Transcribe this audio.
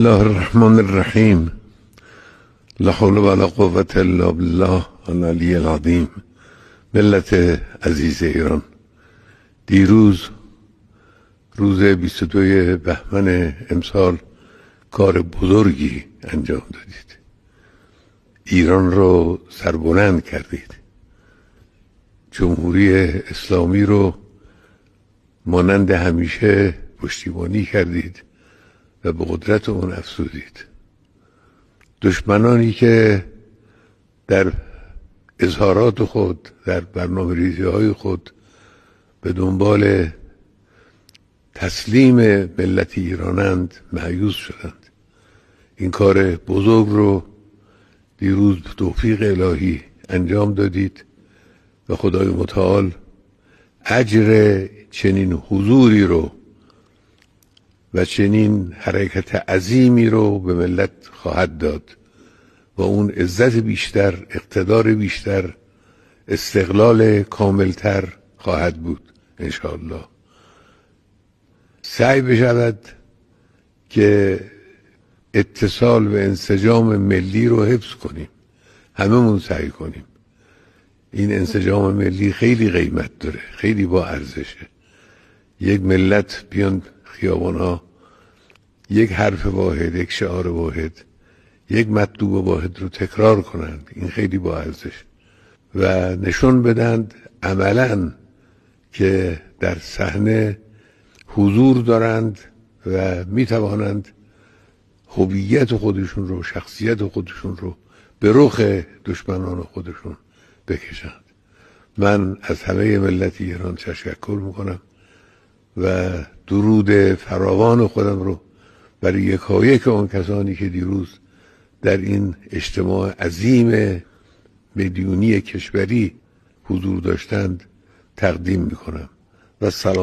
الله الرحمن الرحیم. لا حول ولا قوة الا بالله العلی العظیم. ملت عزیز ایران، دیروز روز 22 بهمن امسال کار بزرگی انجام دادید. ایران رو سربلند کردید. جمهوری اسلامی رو مانند همیشه پشتیبانی کردید و به قدرت اون افزودید. دشمنانی که در اظهارات خود، در برنامه‌ریزی‌های خود به دنبال تسلیم ملت ایرانند، مایوس شدند. این کار بزرگ رو دیروز به توفیق الهی انجام دادید و خدای متعال اجر چنین حضوری رو و چنین حرکت عظیمی رو به ملت خواهد داد و اون عزت بیشتر، اقتدار بیشتر، استقلال کاملتر خواهد بود انشاءالله. سعی بشود که اتصال و انسجام ملی رو حفظ کنیم، هممون سعی کنیم. این انسجام ملی خیلی قیمت داره، خیلی با ارزشه. یک ملت بیان خیابان‌ها یک حرف واحد، یک شعار واحد، یک مطلوب واحد رو تکرار کنند، این خیلی با ارزش و نشون بدند عملاً که در صحنه حضور دارند و میتوانند هویت خودشون رو، شخصیت خودشون رو به رخ دشمنان خودشون بکشند. من از همه ملت ایران تشکر میکنم و درود فراوان خودم رو برای یکایک اون کسانی که دیروز در این اجتماع عظیم میلیونی کشوری حضور داشتند تقدیم میکنم و سلام.